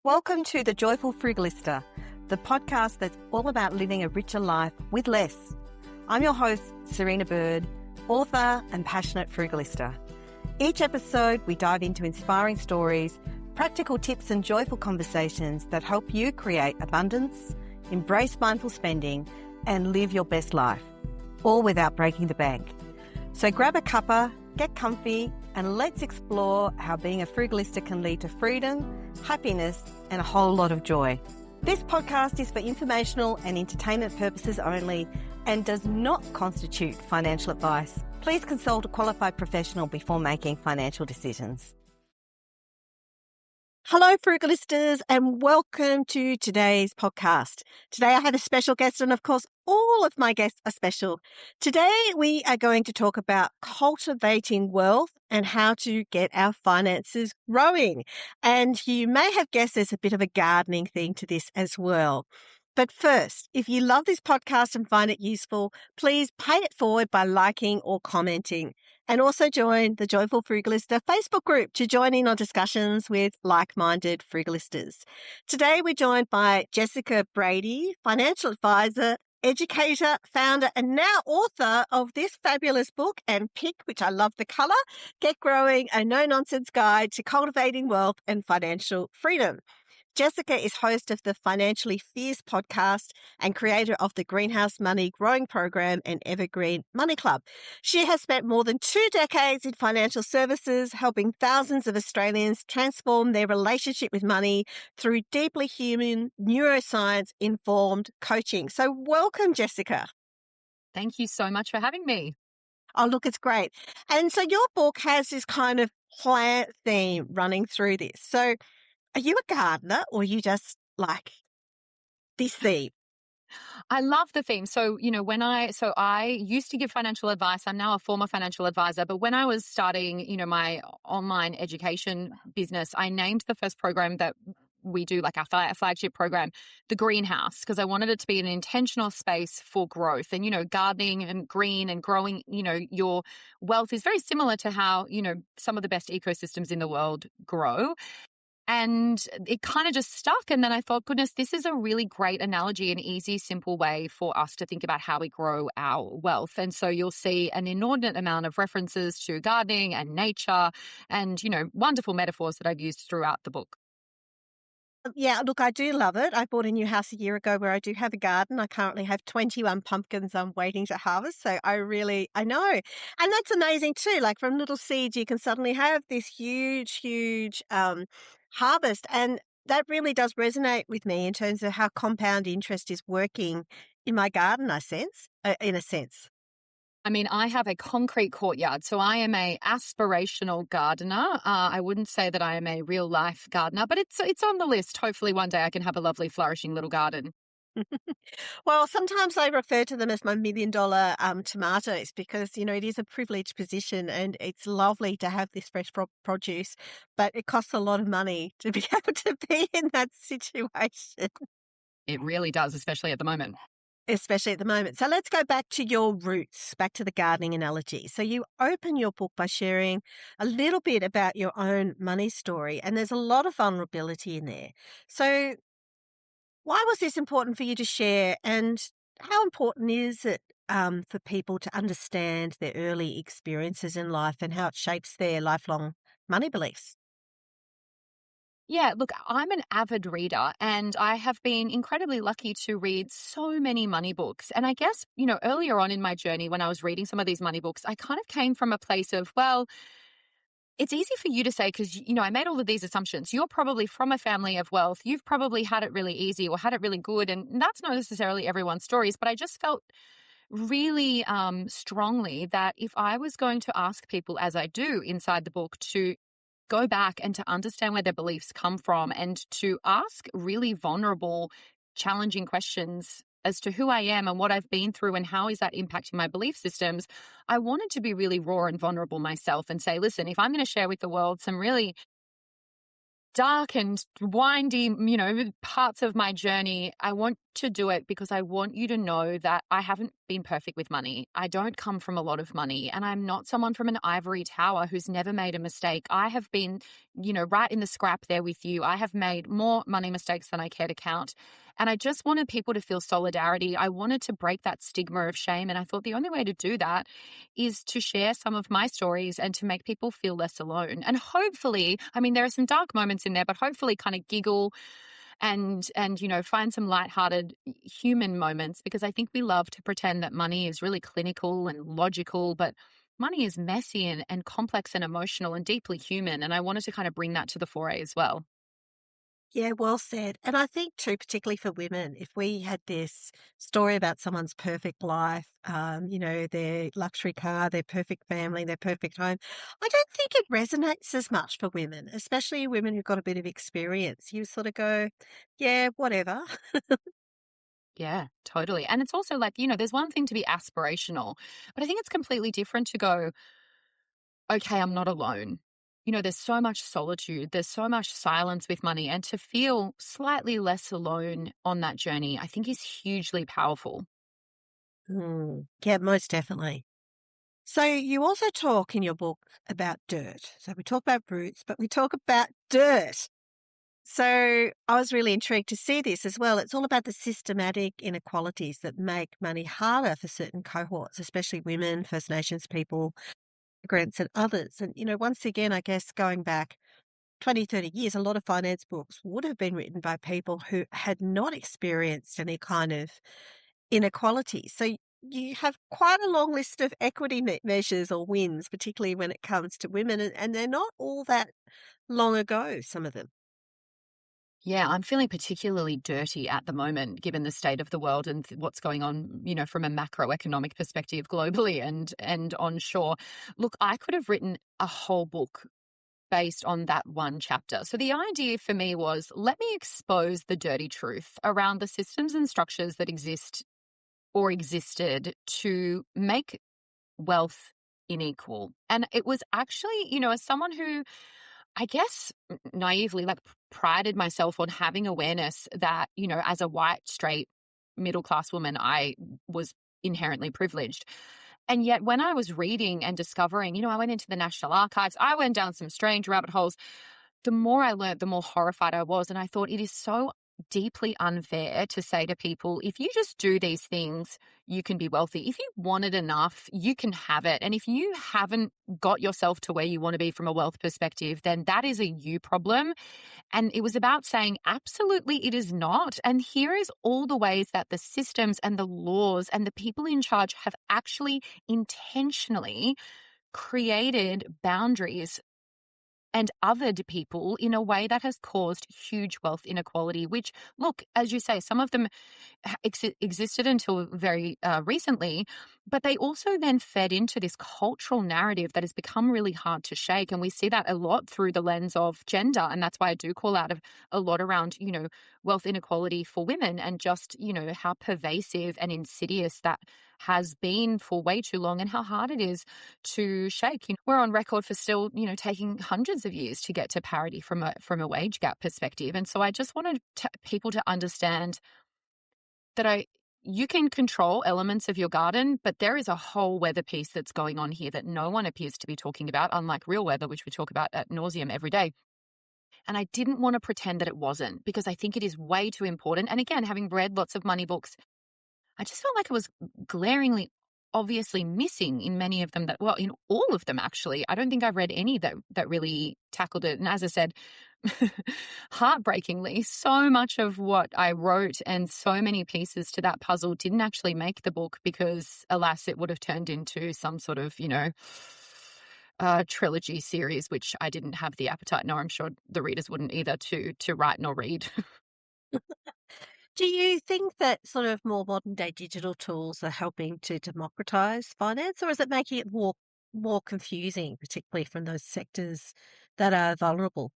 Welcome to The Joyful Frugalista, the podcast that's all about living a richer life with less. I'm your host, Serina Bird, author and passionate frugalista. Each episode, we dive into inspiring stories, practical tips and joyful conversations that help you create abundance, embrace mindful spending, and live your best life, all without breaking the bank. So grab a cuppa, get comfy, and let's explore how being a frugalista can lead to freedom, happiness, and a whole lot of joy. This podcast is for informational and entertainment purposes only and does not constitute financial advice. Please consult a qualified professional before making financial decisions. Hello, frugalistas, and welcome to today's podcast. Today I have a special guest, and of course, all of my guests are special. Today we are going to talk about cultivating wealth and how to get our finances growing. And you may have guessed there's a bit of a gardening thing to this as well. But first, if you love this podcast and find it useful, please pay it forward by liking or commenting. And also join the Joyful Frugalista Facebook group to join in on discussions with like-minded frugalistas. Today we're joined by Jessica Brady, financial advisor, educator, founder, and now author of this fabulous book and pick, which I love the colour, Get Growing, a no-nonsense guide to cultivating wealth and financial freedom. Jessica is host of the Financially Fierce podcast and creator of the Greenhouse Money Growing Program and Evergreen Money Club. She has spent more than 2 decades in financial services, helping thousands of Australians transform their relationship with money through deeply human, neuroscience-informed coaching. So welcome, Jessica. Thank you so much for having me. Oh, look, it's great. And so your book has this kind of plant theme running through this. So are you a gardener or are you just like this theme? I love the theme. So, I used to give financial advice. I'm now a former financial advisor. But when I was starting, my online education business, I named the first program that we do, like our flagship program, the greenhouse, because I wanted it to be an intentional space for growth. And, gardening and green and growing, your wealth is very similar to how, some of the best ecosystems in the world grow. And it kind of just stuck. And then I thought, goodness, this is a really great analogy, an easy, simple way for us to think about how we grow our wealth. And so you'll see an inordinate amount of references to gardening and nature and, wonderful metaphors that I've used throughout the book. Yeah, look, I do love it. I bought a new house a year ago where I do have a garden. I currently have 21 pumpkins I'm waiting to harvest. So I know. And that's amazing too. Like from little seeds, you can suddenly have this huge harvest. And that really does resonate with me in terms of how compound interest is working in my garden, in a sense. I mean, I have a concrete courtyard, so I am a aspirational gardener. I wouldn't say that I am a real life gardener, but it's on the list. Hopefully one day I can have a lovely flourishing little garden. Well, sometimes I refer to them as my $1,000,000 tomatoes because, it is a privileged position and it's lovely to have this fresh produce, but it costs a lot of money to be able to be in that situation. It really does, especially at the moment. Especially at the moment. So let's go back to your roots, back to the gardening analogy. So you open your book by sharing a little bit about your own money story, and there's a lot of vulnerability in there. So why was this important for you to share, and how important is it for people to understand their early experiences in life and how it shapes their lifelong money beliefs? Yeah, look, I'm an avid reader and I have been incredibly lucky to read so many money books. And I guess, earlier on in my journey when I was reading some of these money books, I kind of came from a place of, well, it's easy for you to say because, I made all of these assumptions. You're probably from a family of wealth. You've probably had it really easy or had it really good. And that's not necessarily everyone's stories, but I just felt really strongly that if I was going to ask people, as I do inside the book, to go back and to understand where their beliefs come from and to ask really vulnerable, challenging questions as to who I am and what I've been through and how is that impacting my belief systems, I wanted to be really raw and vulnerable myself and say, listen, if I'm going to share with the world some really dark and windy, parts of my journey, I want to do it because I want you to know that I haven't been perfect with money. I don't come from a lot of money, and I'm not someone from an ivory tower who's never made a mistake. I have been, right in the scrap there with you. I have made more money mistakes than I care to count. And I just wanted people to feel solidarity. I wanted to break that stigma of shame. And I thought the only way to do that is to share some of my stories and to make people feel less alone. And hopefully, I mean, there are some dark moments in there, but hopefully kind of giggle and find some lighthearted human moments, because I think we love to pretend that money is really clinical and logical, but money is messy and complex and emotional and deeply human. And I wanted to kind of bring that to the foray as well. Yeah, well said. And I think too, particularly for women, if we had this story about someone's perfect life, their luxury car, their perfect family, their perfect home, I don't think it resonates as much for women, especially women who've got a bit of experience. You sort of go, yeah, whatever. Yeah, totally. And it's also like, there's one thing to be aspirational, but I think it's completely different to go, okay, I'm not alone. There's so much solitude, there's so much silence with money, and to feel slightly less alone on that journey, I think is hugely powerful. Yeah, most definitely. So you also talk in your book about dirt. So we talk about roots, but we talk about dirt. So I was really intrigued to see this as well. It's all about the systematic inequalities that make money harder for certain cohorts, especially women, First Nations people, migrants, and others. And, once again, I guess going back 20, 30 years, a lot of finance books would have been written by people who had not experienced any kind of inequality. So you have quite a long list of equity measures or wins, particularly when it comes to women, and they're not all that long ago, some of them. Yeah, I'm feeling particularly dirty at the moment, given the state of the world and what's going on, from a macroeconomic perspective globally and onshore. Look, I could have written a whole book based on that one chapter. So the idea for me was, let me expose the dirty truth around the systems and structures that exist or existed to make wealth unequal. And it was actually, as someone who I guess naively like prided myself on having awareness that, as a white, straight, middle class woman, I was inherently privileged. And yet, when I was reading and discovering, I went into the National Archives, I went down some strange rabbit holes. The more I learned, the more horrified I was. And I thought it is so deeply unfair to say to people, if you just do these things, you can be wealthy. If you want it enough, you can have it. And if you haven't got yourself to where you want to be from a wealth perspective, then that is a you problem. And it was about saying, absolutely, it is not. And here is all the ways that the systems and the laws and the people in charge have actually intentionally created boundaries and othered people in a way that has caused huge wealth inequality, which, look, as you say, some of them existed until very recently, but they also then fed into this cultural narrative that has become really hard to shake. And we see that a lot through the lens of gender. And that's why I do call out a lot around, wealth inequality for women and just, how pervasive and insidious that has been for way too long and how hard it is to shake. We're on record for still, taking hundreds of years to get to parity from a wage gap perspective. And so I just wanted people to understand that you can control elements of your garden, but there is a whole weather piece that's going on here that no one appears to be talking about, unlike real weather, which we talk about ad nauseum every day. And I didn't want to pretend that it wasn't, because I think it is way too important. And again, having read lots of money books, I just felt like it was glaringly obviously missing in many of them, that, well, in all of them, actually. I don't think I've read any that really tackled it. And as I said, heartbreakingly, so much of what I wrote and so many pieces to that puzzle didn't actually make the book, because alas, it would have turned into some sort of, trilogy series, which I didn't have the appetite, nor I'm sure the readers wouldn't either, to write nor read. Do you think that sort of more modern day digital tools are helping to democratize finance, or is it making it more confusing, particularly from those sectors that are vulnerable?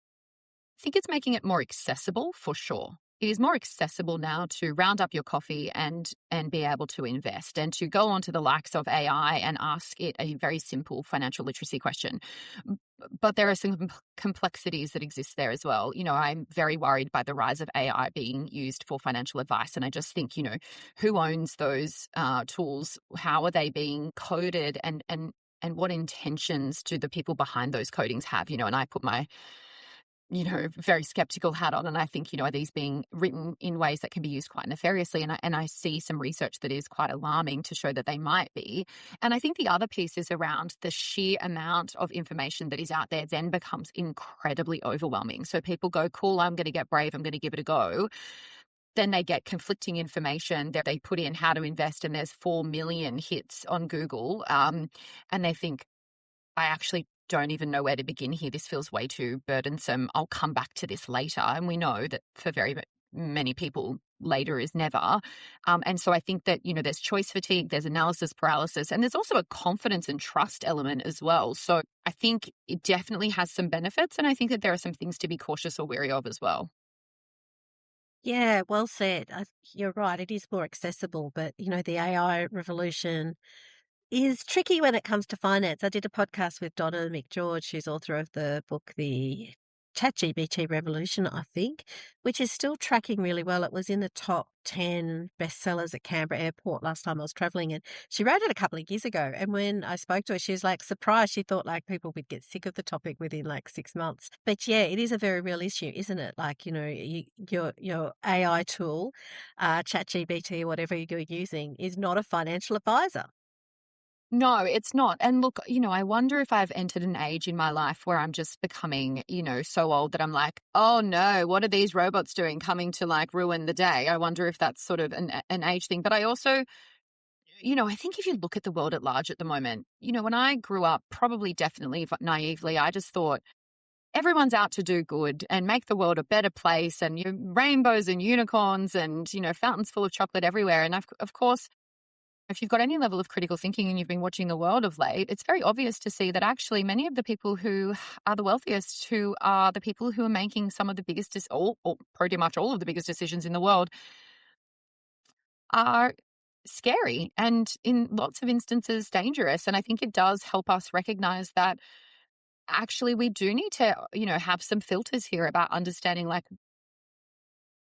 I think it's making it more accessible for sure. it is more accessible now to round up your coffee and be able to invest and to go onto the likes of AI and ask it a very simple financial literacy question. But there are some complexities that exist there as well. I'm very worried by the rise of AI being used for financial advice. And I just think, who owns those tools? How are they being coded? And what intentions do the people behind those codings have? And I put my very skeptical hat on. And I think, are these being written in ways that can be used quite nefariously? And I see some research that is quite alarming to show that they might be. And I think the other piece is around the sheer amount of information that is out there then becomes incredibly overwhelming. So people go, cool, I'm going to get brave, I'm going to give it a go. Then they get conflicting information that they put in how to invest, and there's 4 million hits on Google. And they think, I actually don't even know where to begin here. This feels way too burdensome. I'll come back to this later. And we know that for very many people, later is never. And so I think that, there's choice fatigue, there's analysis paralysis, and there's also a confidence and trust element as well. So I think it definitely has some benefits. And I think that there are some things to be cautious or wary of as well. Yeah, well said. You're right. It is more accessible, but the AI revolution is tricky when it comes to finance. I did a podcast with Donna McGeorge, who's author of the book, The ChatGPT Revolution, I think, which is still tracking really well. It was in the top 10 bestsellers at Canberra Airport last time I was traveling. And she wrote it a couple of years ago. And when I spoke to her, she was like surprised. She thought like people would get sick of the topic within like 6 months. But yeah, it is a very real issue, isn't it? Like, your AI tool, ChatGPT or whatever you're using, is not a financial advisor. No, it's not. And look, I wonder if I've entered an age in my life where I'm just becoming, so old that I'm like, oh no, what are these robots doing coming to like ruin the day? I wonder if that's sort of an age thing. But I also, I think if you look at the world at large at the moment, when I grew up, probably definitely naively, I just thought everyone's out to do good and make the world a better place, and rainbows and unicorns and, fountains full of chocolate everywhere. And of course, if you've got any level of critical thinking and you've been watching the world of late, it's very obvious to see that actually many of the people who are the wealthiest, who are the people who are making some of the biggest, or pretty much all of the biggest decisions in the world, are scary and in lots of instances dangerous. And I think it does help us recognize that actually we do need to, have some filters here about understanding like,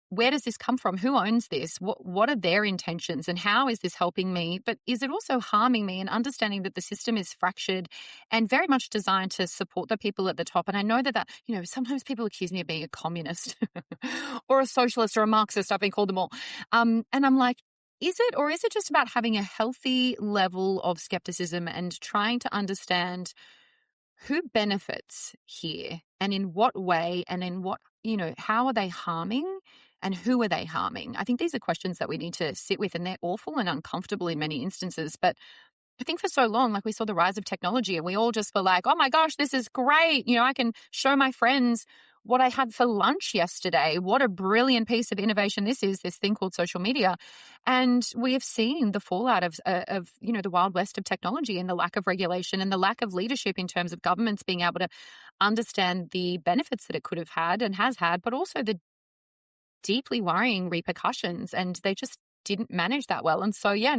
where does this come from? Who owns this? What are their intentions, and how is this helping me? But is it also harming me? And understanding that the system is fractured and very much designed to support the people at the top. And I know that sometimes people accuse me of being a communist or a socialist or a Marxist. I've been called them all. And I'm like, is it just about having a healthy level of skepticism and trying to understand who benefits here and in what way and in what, how are they harming and who are they harming? I think these are questions that we need to sit with, and they're awful and uncomfortable in many instances. But I think for so long, like we saw the rise of technology and we all just were like, oh my gosh, this is great. I can show my friends what I had for lunch yesterday. What a brilliant piece of innovation this is, this thing called social media. And we have seen the fallout of the wild west of technology and the lack of regulation and the lack of leadership in terms of governments being able to understand the benefits that it could have had and has had, but also the deeply worrying repercussions. And they just didn't manage that well. And so, yeah,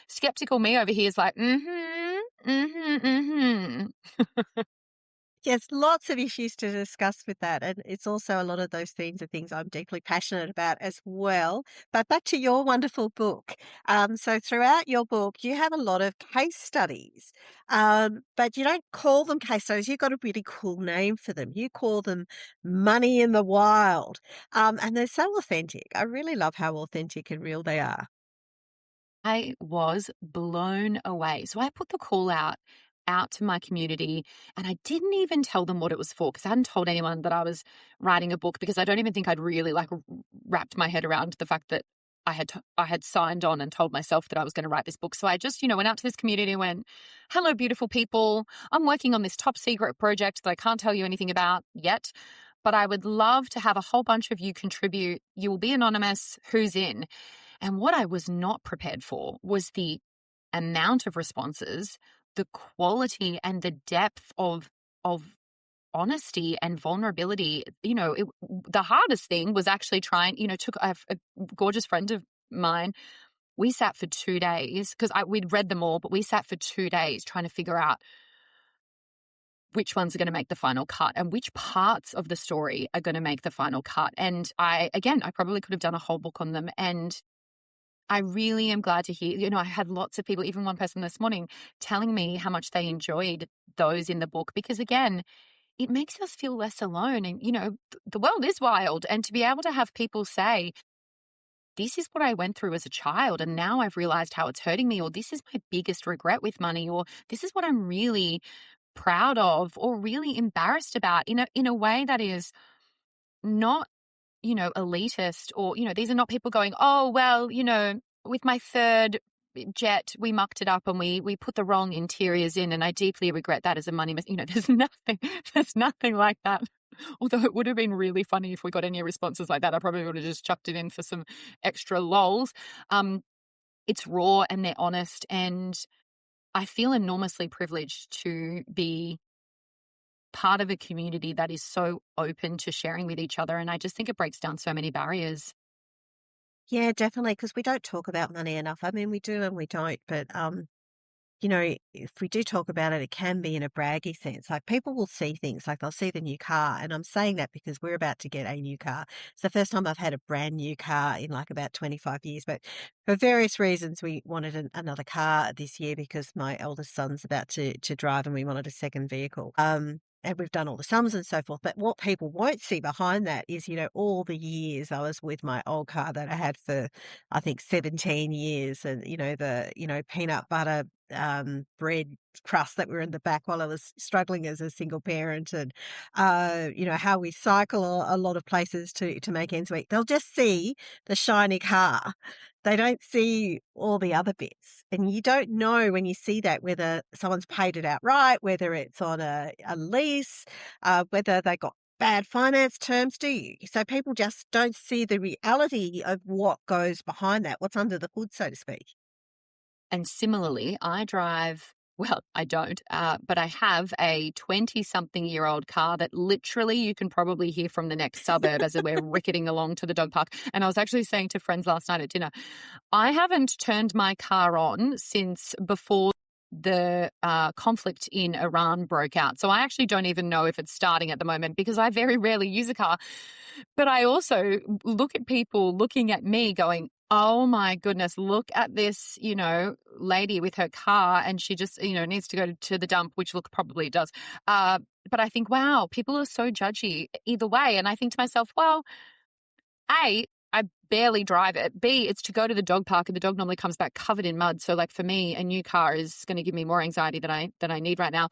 skeptical me over here is like, Yes, lots of issues to discuss with that. And it's also a lot of those themes are things I'm deeply passionate about as well. But back to your wonderful book. So throughout your book, you have a lot of case studies, but you don't call them case studies. You've got a really cool name for them. You call them Money in the Wild. And they're so authentic. I really love how authentic and real they are. I was blown away. So I put the call out to my community, and I didn't even tell them what it was for, because I hadn't told anyone that I was writing a book, because I don't even think I'd really like wrapped my head around the fact that I had signed on and told myself that I was going to write this book. So I just, went out to this community and went, hello, beautiful people. I'm working on this top secret project that I can't tell you anything about yet, but I would love to have a whole bunch of you contribute. You will be anonymous. Who's in? And what I was not prepared for was the amount of responses, the quality and the depth of honesty and vulnerability. The hardest thing was actually trying, took a gorgeous friend of mine. We sat for 2 days because we'd read them all, but we sat for 2 days trying to figure out which ones are going to make the final cut and which parts of the story are going to make the final cut. And I probably could have done a whole book on them. And I really am glad to hear, I had lots of people, even one person this morning, telling me how much they enjoyed those in the book, because again, it makes us feel less alone. And, the world is wild. And to be able to have people say, this is what I went through as a child, and now I've realized how it's hurting me, or this is my biggest regret with money, or this is what I'm really proud of or really embarrassed about, in a way that is not, elitist, or, these are not people going, oh, well, with my third jet, we mucked it up and we put the wrong interiors in, and I deeply regret that as a money, there's nothing like that. Although it would have been really funny if we got any responses like that. I probably would have just chucked it in for some extra lols. It's raw and they're honest, and I feel enormously privileged to be part of a community that is so open to sharing with each other. And I just think it breaks down so many barriers. Yeah, definitely, because we don't talk about money enough. I mean, we do and we don't, but if we do talk about it, it can be in a braggy sense. Like people will see things, like they'll see the new car. And I'm saying that because we're about to get a new car. It's the first time I've had a brand new car in like about 25 years. But for various reasons, we wanted another car this year because my eldest son's about to drive and we wanted a second vehicle. And we've done all the sums and so forth. But what people won't see behind that is, all the years I was with my old car that I had for, I think, 17 years. And, peanut butter bread crust that were in the back while I was struggling as a single parent, and how we cycle a lot of places to make ends meet. They'll just see the shiny car. They don't see all the other bits. And you don't know when you see that whether someone's paid it outright, whether it's on a lease, whether they got bad finance terms, do you? So people just don't see the reality of what goes behind that, what's under the hood, so to speak. And similarly, I drive, well, I don't, but I have a 20-something-year-old car that literally you can probably hear from the next suburb as we're ricketing along to the dog park. And I was actually saying to friends last night at dinner, I haven't turned my car on since before the conflict in Iran broke out. So I actually don't even know if it's starting at the moment because I very rarely use a car. But I also look at people looking at me going, oh my goodness, look at this, lady with her car, and she just, needs to go to the dump, which look probably does. But I think, wow, people are so judgy either way. And I think to myself, well, A, I barely drive it. B, it's to go to the dog park and the dog normally comes back covered in mud. So like for me, a new car is going to give me more anxiety than I need right now.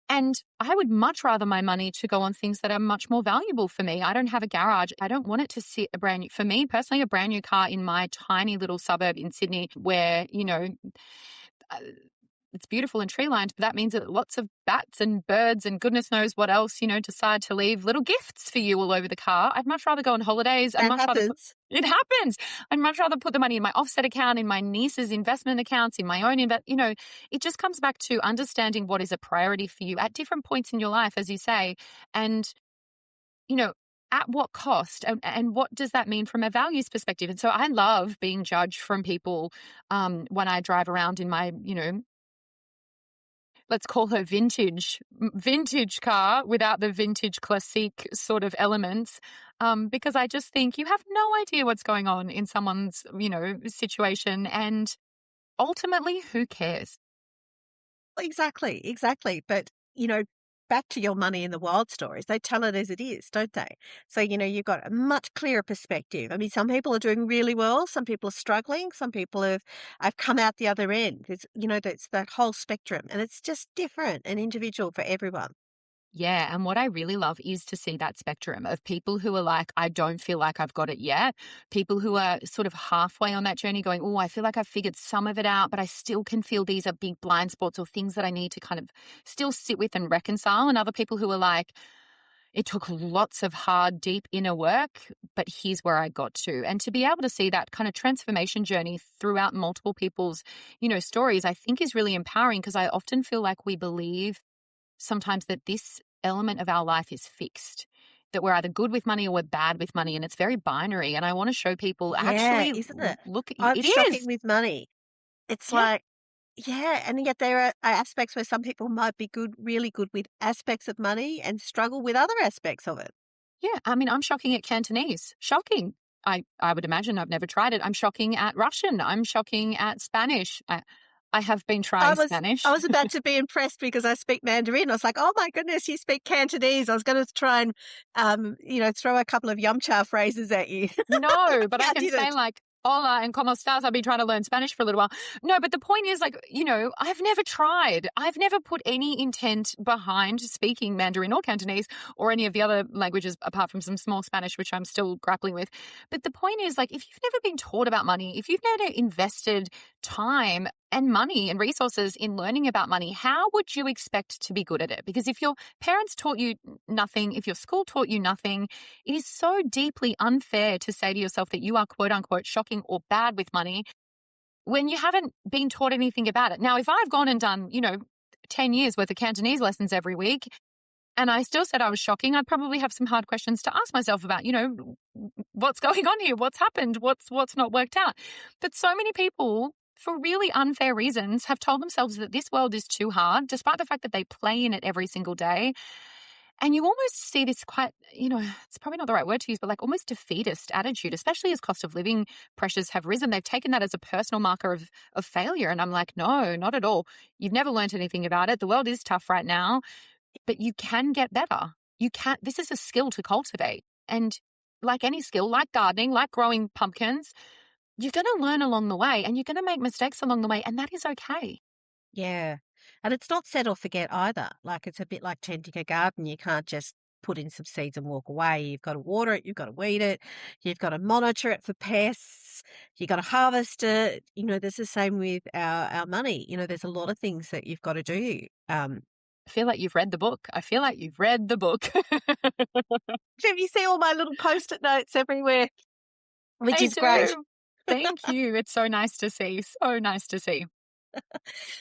And I would much rather my money to go on things that are much more valuable for me. I don't have a garage. I don't want it to sit for me personally, a brand new car in my tiny little suburb in Sydney where, uh, it's beautiful and tree lined, but that means that lots of bats and birds and goodness knows what else, decide to leave little gifts for you all over the car. I'd much rather go on holidays. That happens. It happens. I'd much rather put the money in my offset account, in my niece's investment accounts, in my own it just comes back to understanding what is a priority for you at different points in your life, as you say, and, at what cost and what does that mean from a values perspective? And so I love being judged from people when I drive around in my, let's call her vintage car without the vintage classique sort of elements, because I just think you have no idea what's going on in someone's, situation, and ultimately, who cares? Exactly, exactly. But, back to your money in the wild stories, they tell it as it is, don't they? So, you've got a much clearer perspective. I mean, some people are doing really well, some people are struggling, some people have come out the other end. It's, that's that whole spectrum, and it's just different and individual for everyone. Yeah. And what I really love is to see that spectrum of people who are like, I don't feel like I've got it yet. People who are sort of halfway on that journey going, oh, I feel like I've figured some of it out, but I still can feel these are big blind spots or things that I need to kind of still sit with and reconcile. And other people who are like, it took lots of hard, deep inner work, but here's where I got to. And to be able to see that kind of transformation journey throughout multiple people's, stories, I think is really empowering, because I often feel like we believe sometimes that this element of our life is fixed, that we're either good with money or we're bad with money, and it's very binary. And I want to show people Yeah, actually isn't it? look, I'm it shocking is. with money. It's Yeah. like, yeah, and yet there are aspects where some people might be good, really good with aspects of money and struggle with other aspects of it. Yeah. I mean, I'm shocking at Cantonese. Shocking. I would imagine I've never tried it. I'm shocking at Russian. I'm shocking at Spanish. I have been I trying was I Spanish. was about to be impressed because I speak Mandarin. I was like, "Oh my goodness, you speak Cantonese." I was going to try and, throw a couple of Yumcha phrases at you. No, but I I can say didn't. like hola and como estás. I've been trying to learn Spanish for a little while. No, but the point is like, I've never tried. I've never put any intent behind speaking Mandarin or Cantonese or any of the other languages apart from some small Spanish, which I'm still grappling with. But the point is like, if you've never been taught about money, if you've never invested time and money and resources in learning about money, how would you expect to be good at it? Because if your parents taught you nothing, if your school taught you nothing, it is so deeply unfair to say to yourself that you are quote unquote shocking or bad with money when you haven't been taught anything about it. Now, if I've gone and done, 10 years worth of Cantonese lessons every week and I still said I was shocking, I'd probably have some hard questions to ask myself about, what's going on here? What's happened? What's not worked out? But so many people, for really unfair reasons, have told themselves that this world is too hard, despite the fact that they play in it every single day. And you almost see this quite, it's probably not the right word to use, but like almost defeatist attitude, especially as cost of living pressures have risen. They've taken that as a personal marker of failure. And I'm like, no, not at all. You've never learned anything about it. The world is tough right now, but you can get better. This is a skill to cultivate. And like any skill, like gardening, like growing pumpkins, you're going to learn along the way and you're going to make mistakes along the way. And that is okay. Yeah, and it's not set or forget either. Like, it's a bit like tending a garden. You can't just put in some seeds and walk away. You've got to water it, you've got to weed it, you've got to monitor it for pests, you've got to harvest it. There's the same with our money. There's a lot of things that you've got to do. I feel like you've read the book. I feel like you've read the book. Have you see all my little Post-it notes everywhere, which I is great. do. Thank you. It's so nice to see. So nice to see.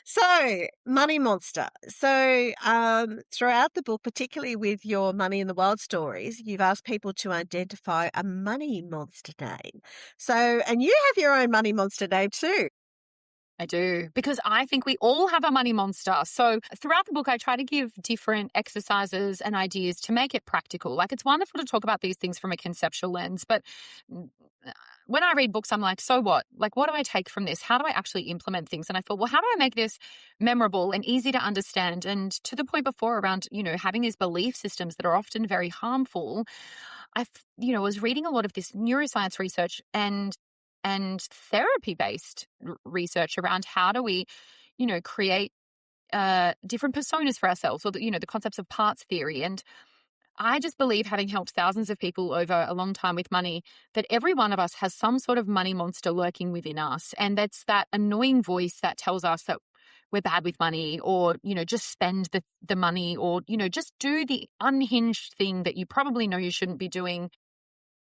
So, Money Monster. So, throughout the book, particularly with your Money in the Wild stories, you've asked people to identify a money monster name. So, and you have your own money monster name too. I do, because I think we all have a money monster. So throughout the book, I try to give different exercises and ideas to make it practical. Like, it's wonderful to talk about these things from a conceptual lens, but when I read books, I'm like, so what? Like, what do I take from this? How do I actually implement things? And I thought, well, how do I make this memorable and easy to understand? And to the point before around, having these belief systems that are often very harmful, was reading a lot of this neuroscience research and therapy-based research around how do we, create different personas for ourselves, or the concepts of parts theory. And I just believe, having helped thousands of people over a long time with money, that every one of us has some sort of money monster lurking within us. And that's that annoying voice that tells us that we're bad with money, or, just spend the money, or, just do the unhinged thing that you probably know you shouldn't be doing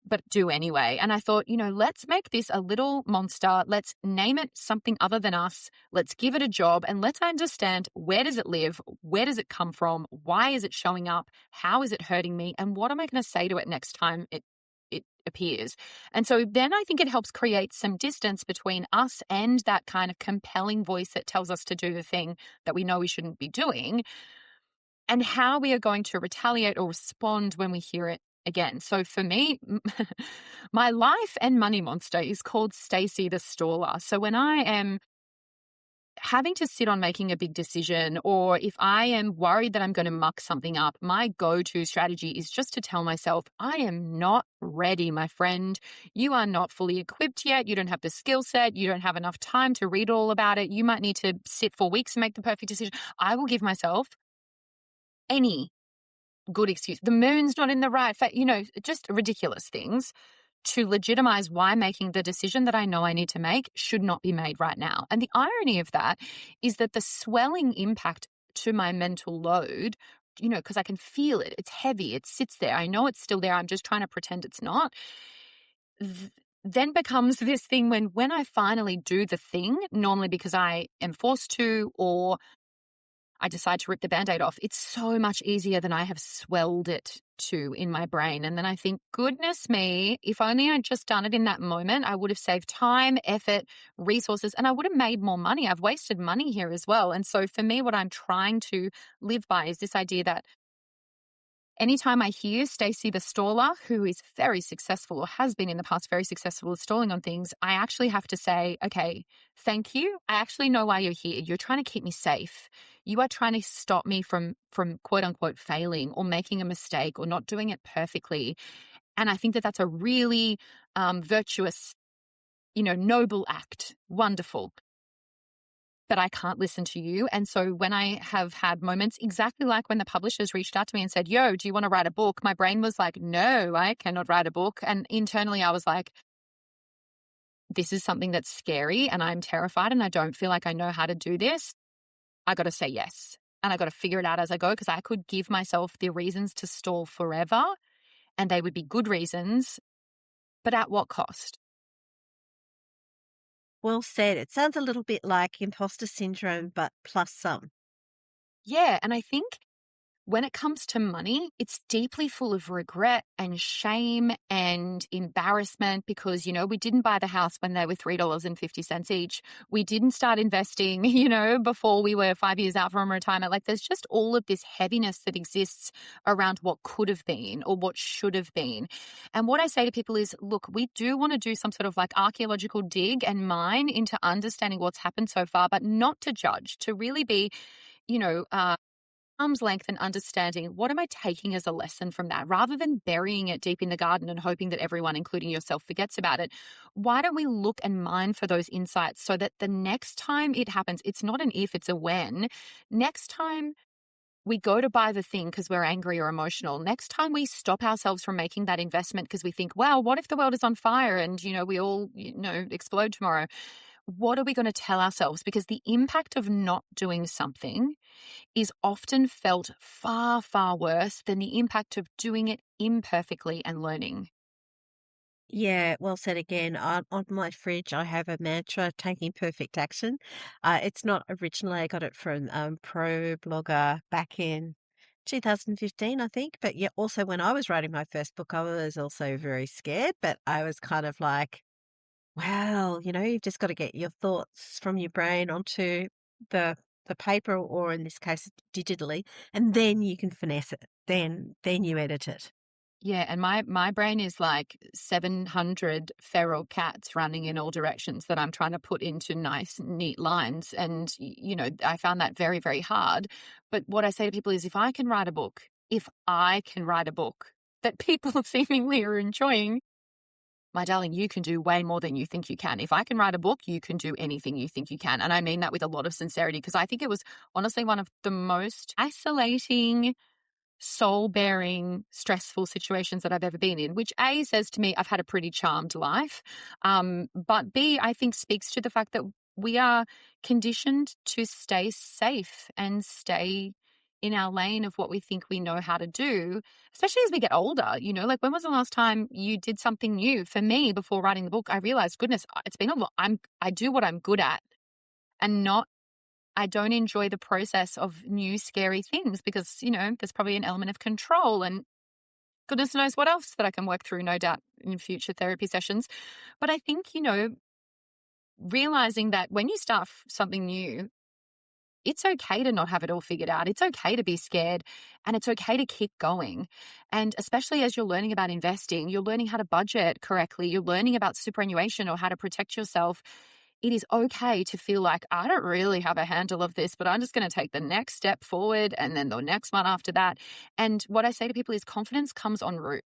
but do anyway. And I thought, let's make this a little monster. Let's name it something other than us. Let's give it a job and let's understand, where does it live? Where does it come from? Why is it showing up? How is it hurting me? And what am I going to say to it next time it appears? And so then I think it helps create some distance between us and that kind of compelling voice that tells us to do the thing that we know we shouldn't be doing, and how we are going to retaliate or respond when we hear it again. So for me, my life and money monster is called Stacy the Staller. So when I am having to sit on making a big decision, or if I am worried that I'm going to muck something up, my go-to strategy is just to tell myself, I am not ready, my friend. You are not fully equipped yet. You don't have the skill set. You don't have enough time to read all about it. You might need to sit for weeks and make the perfect decision. I will give myself any good excuse. The moon's not in the right, just ridiculous things to legitimize why making the decision that I know I need to make should not be made right now. And the irony of that is that the swelling impact to my mental load, because I can feel it, it's heavy, it sits there. I know it's still there. I'm just trying to pretend it's not. Then becomes this thing when I finally do the thing, normally because I am forced to, or I decide to rip the Band-Aid off. It's so much easier than I have swelled it to in my brain. And then I think, goodness me, if only I'd just done it in that moment, I would have saved time, effort, resources, and I would have made more money. I've wasted money here as well. And so for me, what I'm trying to live by is this idea that anytime I hear Stacey the staller, who is very successful or has been in the past very successful at stalling on things, I actually have to say, okay, thank you. I actually know why you're here. You're trying to keep me safe. You are trying to stop me from quote unquote failing or making a mistake or not doing it perfectly. And I think that that's a really virtuous, noble act. Wonderful. But I can't listen to you. And so when I have had moments exactly like when the publishers reached out to me and said, yo, do you want to write a book? My brain was like, no, I cannot write a book. And internally I was like, this is something that's scary and I'm terrified and I don't feel like I know how to do this. I got to say yes. And I got to figure it out as I go, because I could give myself the reasons to stall forever and they would be good reasons, but at what cost? Well said. It sounds a little bit like imposter syndrome, but plus some. Yeah. And I think when it comes to money, it's deeply full of regret and shame and embarrassment because, we didn't buy the house when they were $3.50 each. We didn't start investing, before we were 5 years out from retirement. Like there's just all of this heaviness that exists around what could have been or what should have been. And what I say to people is, look, we do want to do some sort of like archaeological dig and mine into understanding what's happened so far, but not to judge, to really be, you know, uh, arm's length and understanding what am I taking as a lesson from that rather than burying it deep in the garden and hoping that everyone, including yourself, forgets about it. Why don't we look and mine for those insights so that the next time it happens, it's not an if, it's a when. Next time we go to buy the thing because we're angry or emotional. Next time we stop ourselves from making that investment because we think, wow, what if the world is on fire and, we all, explode tomorrow? What are we going to tell ourselves? Because the impact of not doing something is often felt far, far worse than the impact of doing it imperfectly and learning. Yeah, well said again. On my fridge, I have a mantra, taking perfect action. It's not originally, I got it from Pro Blogger back in 2015, I think. But yeah, also when I was writing my first book, I was also very scared, but I was kind of like, wow, you've just got to get your thoughts from your brain onto the the paper, or in this case, digitally, and then you can finesse it. Then you edit it. Yeah, and my brain is like 700 feral cats running in all directions that I'm trying to put into nice, neat lines. And, I found that very, very hard. But what I say to people is if I can write a book that people seemingly are enjoying, my darling, you can do way more than you think you can. If I can write a book, you can do anything you think you can. And I mean that with a lot of sincerity, because I think it was honestly one of the most isolating, soul bearing, stressful situations that I've ever been in, which A says to me, I've had a pretty charmed life. But B, I think speaks to the fact that we are conditioned to stay safe and stay in our lane of what we think we know how to do, especially as we get older. Like when was the last time you did something new? For me, before writing the book, I realized, goodness, it's been a lot. I do what I'm good at and not I don't enjoy the process of new scary things because, there's probably an element of control and goodness knows what else that I can work through, no doubt, in future therapy sessions. But I think, realizing that when you start something new, it's okay to not have it all figured out. It's okay to be scared and it's okay to keep going. And especially as you're learning about investing, you're learning how to budget correctly, you're learning about superannuation or how to protect yourself. It is okay to feel like, I don't really have a handle of this, but I'm just going to take the next step forward and then the next one after that. And what I say to people is confidence comes en route.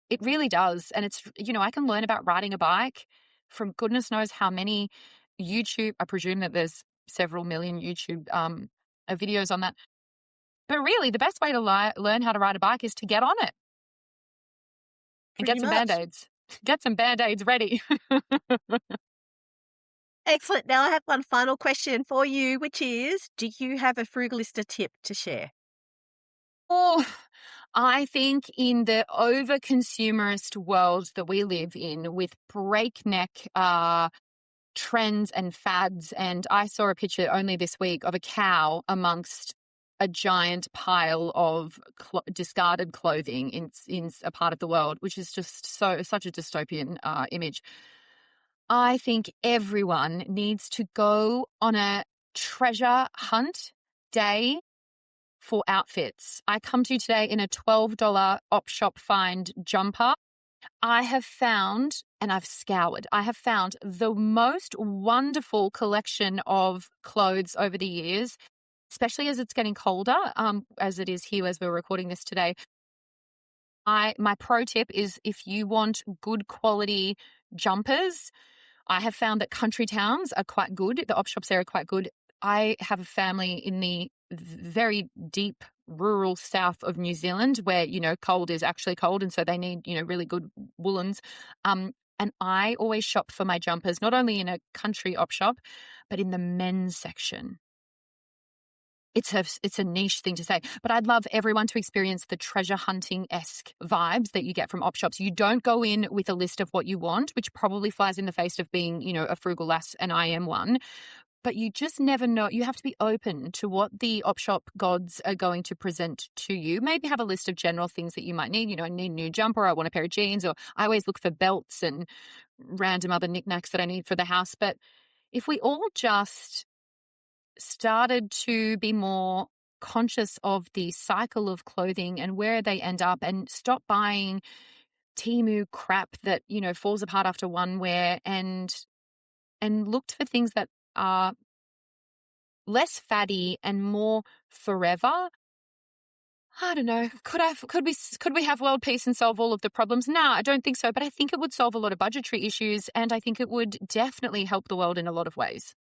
It really does. And it's, I can learn about riding a bike from goodness knows how many YouTube. I presume that there's several million YouTube videos on that. But really, the best way to learn how to ride a bike is to get on it and get Pretty some much. Band-Aids. Get some Band-Aids ready. Excellent. Now I have one final question for you, which is, do you have a frugalista tip to share? Oh, I think in the over consumerist world that we live in with breakneck trends and fads, and I saw a picture only this week of a cow amongst a giant pile of discarded clothing in a part of the world, which is just such a dystopian image. I think everyone needs to go on a treasure hunt day for outfits. I come to you today in a $12 op shop find jumper. I have found, and I've scoured, I have found the most wonderful collection of clothes over the years, especially as it's getting colder, as it is here as we're recording this today. My pro tip is, if you want good quality jumpers, I have found that country towns are quite good. The op shops there are quite good. I have a family in the very deep rural south of New Zealand where, cold is actually cold. And so they need, really good woolens. And I always shop for my jumpers, not only in a country op shop, but in the men's section. It's a niche thing to say, but I'd love everyone to experience the treasure hunting-esque vibes that you get from op shops. You don't go in with a list of what you want, which probably flies in the face of being, a frugal lass, and I am one. But you just never know. You have to be open to what the op shop gods are going to present to you. Maybe have a list of general things that you might need. I need a new jumper, I want a pair of jeans, or I always look for belts and random other knickknacks that I need for the house. But if we all just started to be more conscious of the cycle of clothing and where they end up, and stop buying Temu crap that, falls apart after one wear, and looked for things that are less fatty and more forever. I don't know. Could we have world peace and solve all of the problems? No, I don't think so. But I think it would solve a lot of budgetary issues, and I think it would definitely help the world in a lot of ways.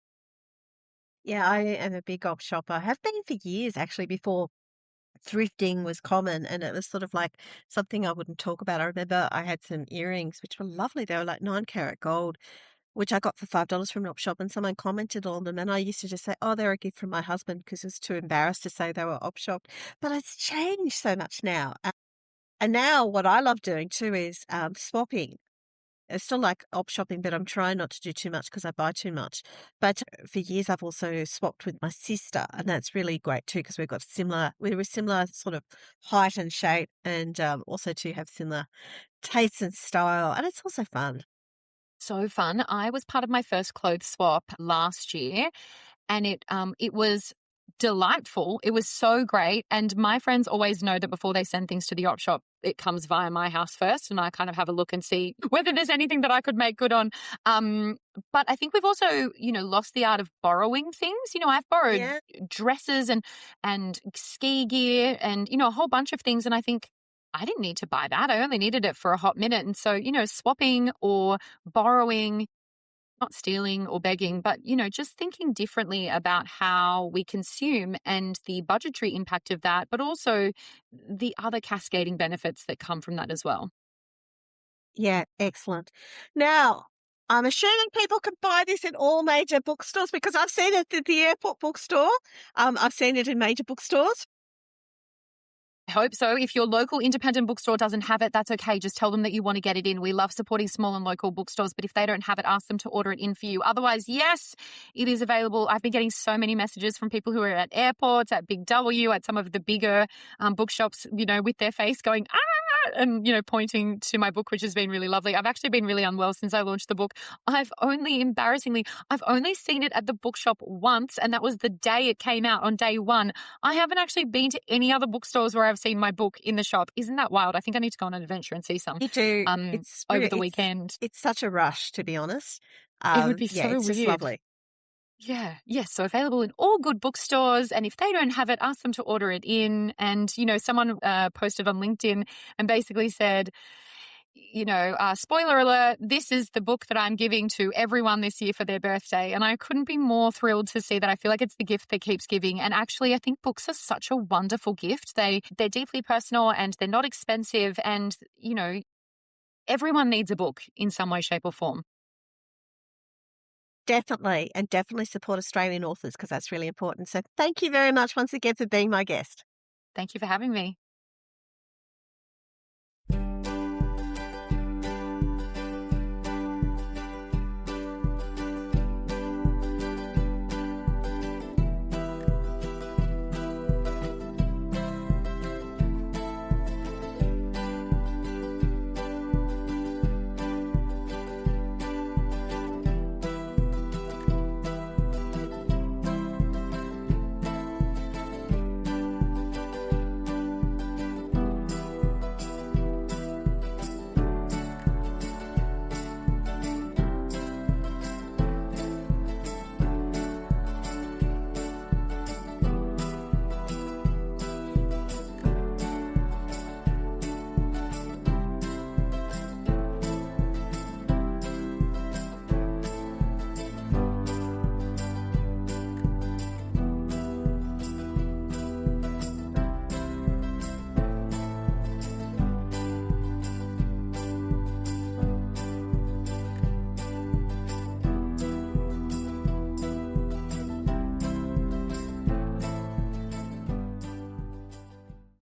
Yeah, I am a big op shopper. I have been for years actually before thrifting was common, and it was sort of like something I wouldn't talk about. I remember I had some earrings which were lovely. They were like 9 carat gold, which I got for $5 from an op shop, and someone commented on them, and I used to just say, "Oh, they're a gift from my husband," because I was too embarrassed to say they were op shop. But it's changed so much now. And now what I love doing too is swapping. I still like op shopping, but I'm trying not to do too much because I buy too much. But for years, I've also swapped with my sister, and that's really great too because we were similar sort of height and shape, and also to have similar tastes and style, and it's also fun. So fun. I was part of my first clothes swap last year, and it was delightful. It was so great. And my friends always know that before they send things to the op shop, it comes via my house first, and I kind of have a look and see whether there's anything that I could make good on. But I think we've also, lost the art of borrowing things. I've borrowed Yeah. dresses and ski gear and, a whole bunch of things. And I think I didn't need to buy that. I only needed it for a hot minute. And so, swapping or borrowing, not stealing or begging, but, just thinking differently about how we consume and the budgetary impact of that, but also the other cascading benefits that come from that as well. Yeah, excellent. Now, I'm assuming people can buy this in all major bookstores because I've seen it at the airport bookstore. I've seen it in major bookstores. I hope so. If your local independent bookstore doesn't have it, that's okay. Just tell them that you want to get it in. We love supporting small and local bookstores, but if they don't have it, ask them to order it in for you. Otherwise, yes, it is available. I've been getting so many messages from people who are at airports, at Big W, at some of the bigger bookshops, with their face going, ah, and, pointing to my book, which has been really lovely. I've actually been really unwell since I launched the book. Embarrassingly, I've only seen it at the bookshop once, and that was the day it came out, on day one. I haven't actually been to any other bookstores where I've seen my book in the shop. Isn't that wild? I think I need to go on an adventure and see some You do. over the weekend. It's such a rush, to be honest. It would be Yeah, so it's just weird. lovely. Yeah. Yes. So available in all good bookstores. And if they don't have it, ask them to order it in. And, someone posted on LinkedIn and basically said, spoiler alert, this is the book that I'm giving to everyone this year for their birthday. And I couldn't be more thrilled to see that. I feel like it's the gift that keeps giving. And actually, I think books are such a wonderful gift. They're deeply personal and they're not expensive. And, everyone needs a book in some way, shape, or form. Definitely, and definitely support Australian authors because that's really important. So thank you very much once again for being my guest. Thank you for having me.